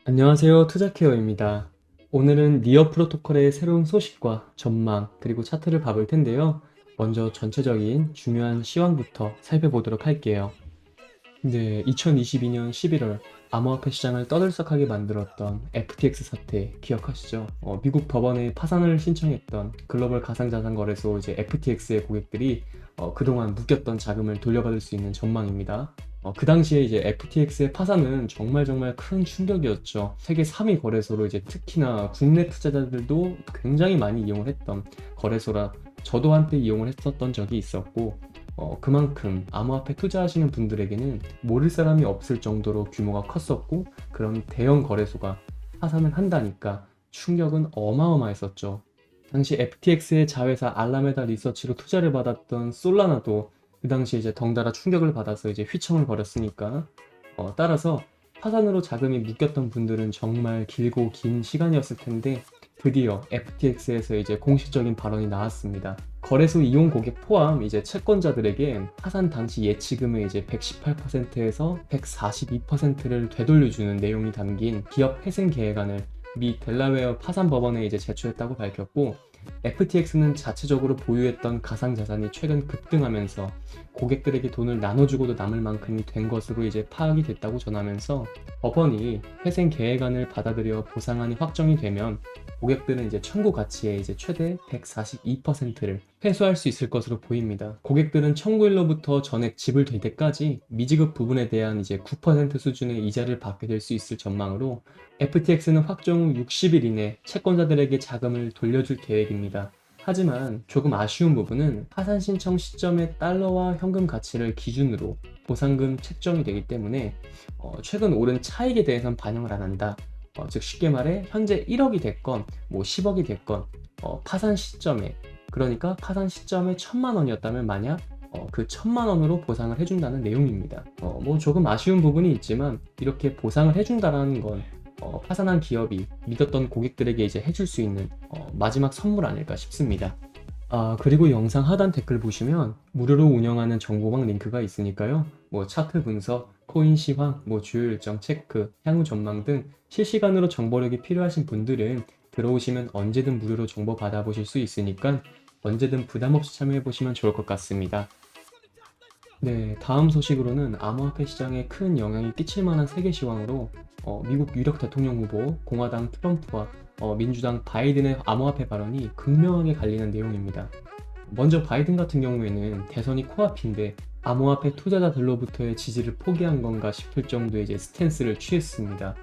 안녕하세요. 투자케어입니다. 오늘은 니어 프로토콜의 새로운 소식과 전망, 그리고 차트를 봐볼 텐데요. 먼저 전체적인 중요한 시황부터 살펴보도록 할게요. 네, 2022년 11월 암호화폐 시장을 떠들썩하게 만들었던 FTX 사태 기억하시죠? 미국 법원에 파산을 신청했던 글로벌 가상자산 거래소 이제 FTX의 고객들이 그동안 묶였던 자금을 돌려받을 수 있는 전망입니다. 그 당시에 이제 FTX의 파산은 정말 큰 충격이었죠. 세계 3위 거래소로 이제 특히나 국내 투자자들도 굉장히 많이 이용을 했던 거래소라 저도 한때 이용을 했었던 적이 있었고, 그만큼 암호화폐 투자하시는 분들에게는 모를 사람이 없을 정도로 규모가 컸었고, 그런 대형 거래소가 파산을 한다니까 충격은 어마어마했었죠. 당시 FTX의 자회사 알라메다 리서치로 투자를 받았던 솔라나도 그 당시 이제 덩달아 충격을 받아서 이제 휘청을 벌였으니까, 따라서 파산으로 자금이 묶였던 분들은 정말 길고 긴 시간이었을 텐데 드디어 FTX에서 이제 공식적인 발언이 나왔습니다. 거래소 이용 고객 포함 이제 채권자들에게 파산 당시 예치금의 이제 118%에서 142%를 되돌려주는 내용이 담긴 기업 회생 계획안을 미 델라웨어 파산 법원에 이제 제출했다고 밝혔고, FTX는 자체적으로 보유했던 가상자산이 최근 급등하면서 고객들에게 돈을 나눠주고도 남을 만큼이 된 것으로 이제 파악이 됐다고 전하면서, 법원이 회생 계획안을 받아들여 보상안이 확정이 되면 고객들은 이제 청구 가치의 이제 최대 142%를 회수할 수 있을 것으로 보입니다. 고객들은 청구일로부터 전액 지불될 때까지 미지급 부분에 대한 이제 9% 수준의 이자를 받게 될 수 있을 전망으로, FTX는 확정 후 60일 이내 채권자들에게 자금을 돌려줄 계획입니다. 하지만 조금 아쉬운 부분은 파산 신청 시점의 달러와 현금 가치를 기준으로 보상금 책정이 되기 때문에 최근 오른 차익에 대해선 반영을 안 한다. 즉 쉽게 말해 현재 1억이 됐건 뭐 10억이 됐건 파산 시점에, 그러니까 파산 시점에 1,000만 원이었다면 만약 그 1,000만 원으로 보상을 해준다는 내용입니다. 뭐 조금 아쉬운 부분이 있지만 이렇게 보상을 해준다라는 건 파산한 기업이 믿었던 고객들에게 이제 해줄 수 있는 마지막 선물 아닐까 싶습니다. 아, 그리고 영상 하단 댓글 보시면 무료로 운영하는 정보방 링크가 있으니까요. 뭐 차트 분석, 코인 시황, 뭐 주요 일정 체크, 향후 전망 등 실시간으로 정보력이 필요하신 분들은 들어오시면 언제든 무료로 정보 받아보실 수 있으니까 언제든 부담 없이 참여해 보시면 좋을 것 같습니다. 네, 다음 소식으로는 암호화폐 시장에 큰 영향이 끼칠 만한 세계 시황으로 미국 유력 대통령 후보 공화당 트럼프와 민주당 바이든의 암호화폐 발언이 극명하게 갈리는 내용입니다. 먼저 바이든 같은 경우에는 대선이 코앞인데 암호화폐 투자자들로부터의 지지를 포기한 건가 싶을 정도의 이제 스탠스를 취했습니다.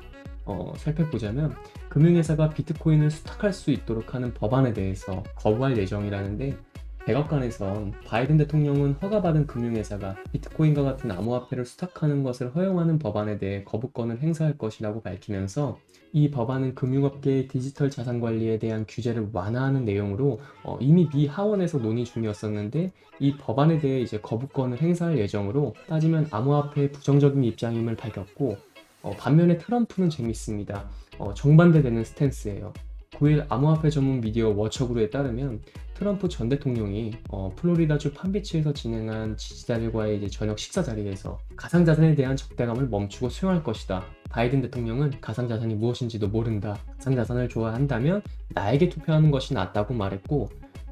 살펴보자면 금융회사가 비트코인을 수탁할 수 있도록 하는 법안에 대해서 거부할 예정이라는데, 백악관에선 바이든 대통령은 허가받은 금융회사가 비트코인과 같은 암호화폐를 수탁하는 것을 허용하는 법안에 대해 거부권을 행사할 것이라고 밝히면서, 이 법안은 금융업계의 디지털 자산 관리에 대한 규제를 완화하는 내용으로 이미 미 하원에서 논의 중이었었는데 이 법안에 대해 이제 거부권을 행사할 예정으로, 따지면 암호화폐의 부정적인 입장임을 밝혔고, 반면에 트럼프는 재밌습니다. 정반대되는 스탠스예요. 9일 암호화폐 전문 미디어 워처그룹에 따르면 트럼프 전 대통령이 플로리다주 판비치에서 진행한 지지자들과의 이제 저녁 식사 자리에서 가상자산에 대한 적대감을 멈추고 수용할 것이다. 바이든 대통령은 가상자산이 무엇인지도 모른다. 가상자산을 좋아한다면 나에게 투표하는 것이 낫다고 말했고,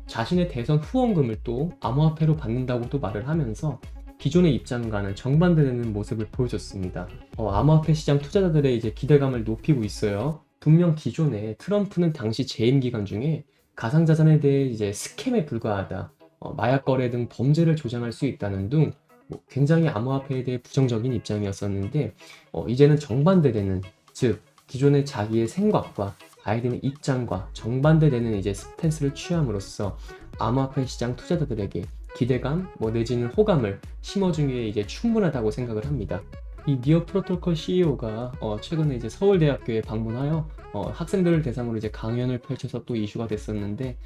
자신의 대선 후원금을 또 암호화폐로 받는다고도 말을 하면서 기존의 입장과는 정반대되는 모습을 보여줬습니다. 암호화폐 시장 투자자들의 이제 기대감을 높이고 있어요. 분명 기존에 트럼프는 당시 재임 기간 중에 가상자산에 대해 이제 스캠에 불과하다, 마약 거래 등 범죄를 조장할 수 있다는 등 굉장히 암호화폐에 대해 부정적인 입장이었었는데, 이제는 정반대되는, 즉 기존의 자기의 생각과 바이든의 입장과 정반대되는 이제 스탠스를 취함으로써 암호화폐 시장 투자자들에게 기대감, 내지는 호감을 심어주기에 이제 충분하다고 생각을 합니다. 이 니어 프로토콜 CEO가 최근에 이제 서울대학교에 방문하여 학생들을 대상으로 이제 강연을 펼쳐서 또 이슈가 됐었는데,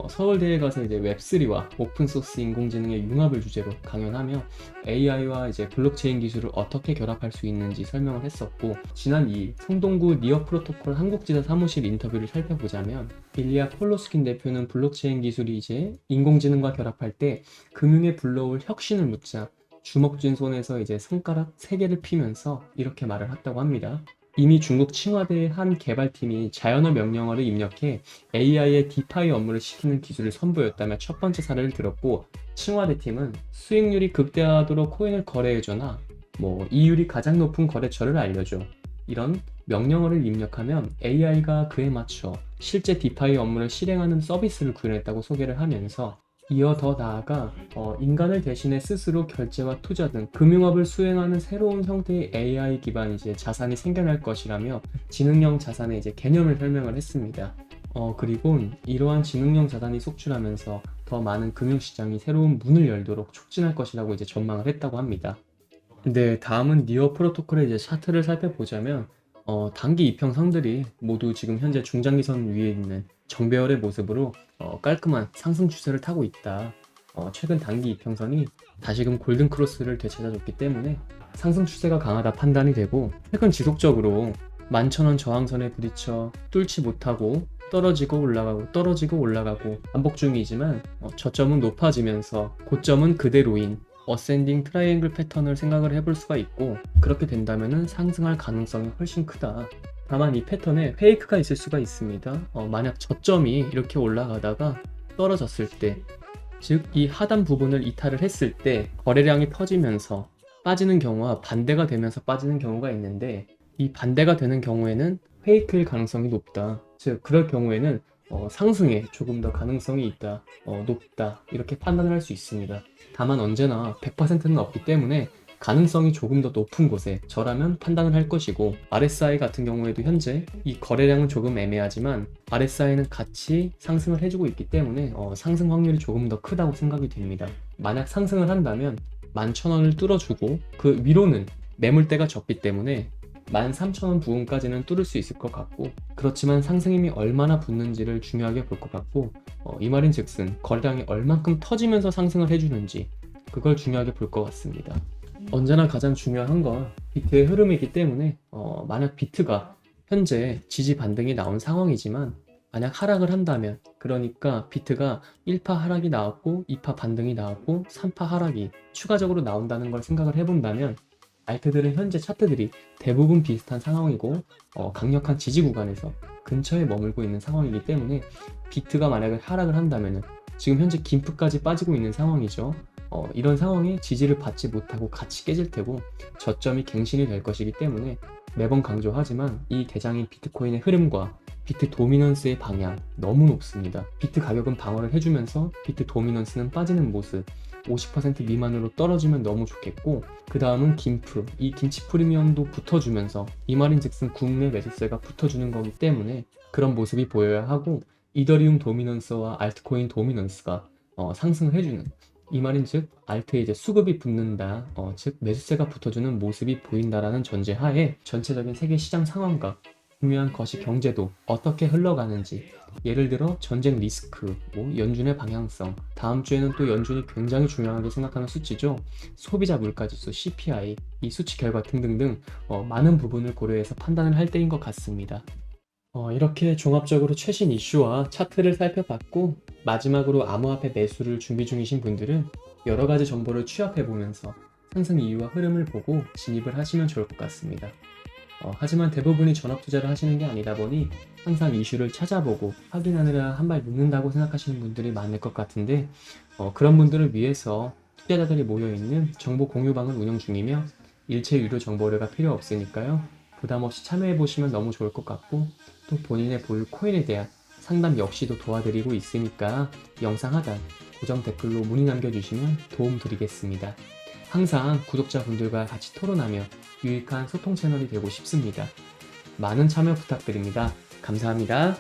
서울대에 가서 이제 웹3와 오픈소스 인공지능의 융합을 주제로 강연하며 AI와 이제 블록체인 기술을 어떻게 결합할 수 있는지 설명을 했었고, 지난 2일 성동구 니어 프로토콜 한국지사 사무실 인터뷰를 살펴보자면 일리아 폴로스킨 대표는 블록체인 기술이 이제 인공지능과 결합할 때 금융에 불러올 혁신을 묻자 주먹 쥔 손에서 이제 손가락 3개를 피면서 이렇게 말을 했다고 합니다. 이미 중국 칭화대의 한 개발팀이 자연어 명령어를 입력해 AI의 디파이 업무를 시키는 기술을 선보였다며 첫 번째 사례를 들었고, 칭화대 팀은 수익률이 극대화하도록 코인을 거래해줘나 이율이 가장 높은 거래처를 알려줘. 이런 명령어를 입력하면 AI가 그에 맞춰 실제 디파이 업무를 실행하는 서비스를 구현했다고 소개를 하면서, 이어 더 나아가 인간을 대신해 스스로 결제와 투자 등 금융업을 수행하는 새로운 형태의 AI 기반 자산이 생겨날 것이라며 지능형 자산의 개념을 설명을 했습니다. 그리고 이러한 지능형 자산이 속출하면서 더 많은 금융시장이 새로운 문을 열도록 촉진할 것이라고 전망을 했다고 합니다. 네, 다음은 니어 프로토콜의 차트를 살펴보자면, 단기 이평선들이 모두 지금 현재 중장기선 위에 있는 정배열의 모습으로 깔끔한 상승 추세를 타고 있다. 최근 단기 이평선이 다시금 골든 크로스를 되찾아줬기 때문에 상승 추세가 강하다 판단이 되고, 최근 지속적으로 11,000원 저항선에 부딪혀 뚫지 못하고 떨어지고 올라가고 떨어지고 올라가고 반복 중이지만, 저점은 높아지면서 고점은 그대로인 어센딩 트라이앵글 패턴을 생각을 해볼 수가 있고, 그렇게 된다면 상승할 가능성이 훨씬 크다. 다만 이 패턴에 페이크가 있을 수가 있습니다. 만약 저점이 이렇게 올라가다가 떨어졌을 때, 즉 이 하단 부분을 이탈을 했을 때 거래량이 퍼지면서 빠지는 경우와 반대가 되면서 빠지는 경우가 있는데, 이 반대가 되는 경우에는 페이크일 가능성이 높다. 즉 그럴 경우에는 상승에 조금 더 가능성이 있다, 높다, 이렇게 판단을 할 수 있습니다. 다만 언제나 100%는 없기 때문에 가능성이 조금 더 높은 곳에 저라면 판단을 할 것이고, RSI 같은 경우에도 현재 이 거래량은 조금 애매하지만 RSI는 같이 상승을 해주고 있기 때문에 상승 확률이 조금 더 크다고 생각이 됩니다. 만약 상승을 한다면 11,000원을 뚫어주고 그 위로는 매물대가 적기 때문에 13,000원 부분까지는 뚫을 수 있을 것 같고, 그렇지만 상승 힘이 얼마나 붙는지를 중요하게 볼 것 같고, 이 말인 즉슨 거래량이 얼만큼 터지면서 상승을 해주는지, 그걸 중요하게 볼 것 같습니다. 언제나 가장 중요한 건 비트의 흐름이기 때문에 만약 비트가 현재 지지 반등이 나온 상황이지만 만약 하락을 한다면, 그러니까 비트가 1파 하락이 나왔고 2파 반등이 나왔고 3파 하락이 추가적으로 나온다는 걸 생각을 해본다면, 알트들은 현재 차트들이 대부분 비슷한 상황이고 강력한 지지 구간에서 근처에 머물고 있는 상황이기 때문에, 비트가 만약에 하락을 한다면 지금 현재 김프까지 빠지고 있는 상황이죠. 이런 상황에 지지를 받지 못하고 같이 깨질 테고 저점이 갱신이 될 것이기 때문에, 매번 강조하지만 이 대장인 비트코인의 흐름과 비트 도미넌스의 방향 너무 높습니다. 비트 가격은 방어를 해주면서 비트 도미넌스는 빠지는 모습, 50% 미만으로 떨어지면 너무 좋겠고, 그 다음은 김프, 이 김치 프리미엄도 붙어주면서, 이 말인 즉슨 국내 매수세가 붙어주는 거기 때문에 그런 모습이 보여야 하고, 이더리움 도미넌스와 알트코인 도미넌스가 상승을 해주는, 이 말인 즉 알트에 수급이 붙는다, 즉 매수세가 붙어주는 모습이 보인다라는 전제하에 전체적인 세계 시장 상황과 중요한 것이 경제도 어떻게 흘러가는지, 예를 들어 전쟁 리스크, 연준의 방향성, 다음 주에는 또 연준이 굉장히 중요하게 생각하는 수치죠. 소비자 물가지수 CPI, 이 수치 결과 등등등 많은 부분을 고려해서 판단을 할 때인 것 같습니다. 이렇게 종합적으로 최신 이슈와 차트를 살펴봤고, 마지막으로 암호화폐 매수를 준비 중이신 분들은 여러 가지 정보를 취합해보면서 상승 이유와 흐름을 보고 진입을 하시면 좋을 것 같습니다. 하지만 대부분이 전업 투자를 하시는 게 아니다 보니 항상 이슈를 찾아보고 확인하느라 한 발 늦는다고 생각하시는 분들이 많을 것 같은데, 그런 분들을 위해서 투자자들이 모여있는 정보 공유방을 운영 중이며, 일체 유료 정보료가 필요 없으니까요, 부담없이 참여해보시면 너무 좋을 것 같고, 또 본인의 보유 코인에 대한 상담 역시도 도와드리고 있으니까 영상 하단 고정 댓글로 문의 남겨주시면 도움 드리겠습니다. 항상 구독자분들과 같이 토론하며 유익한 소통 채널이 되고 싶습니다. 많은 참여 부탁드립니다. 감사합니다.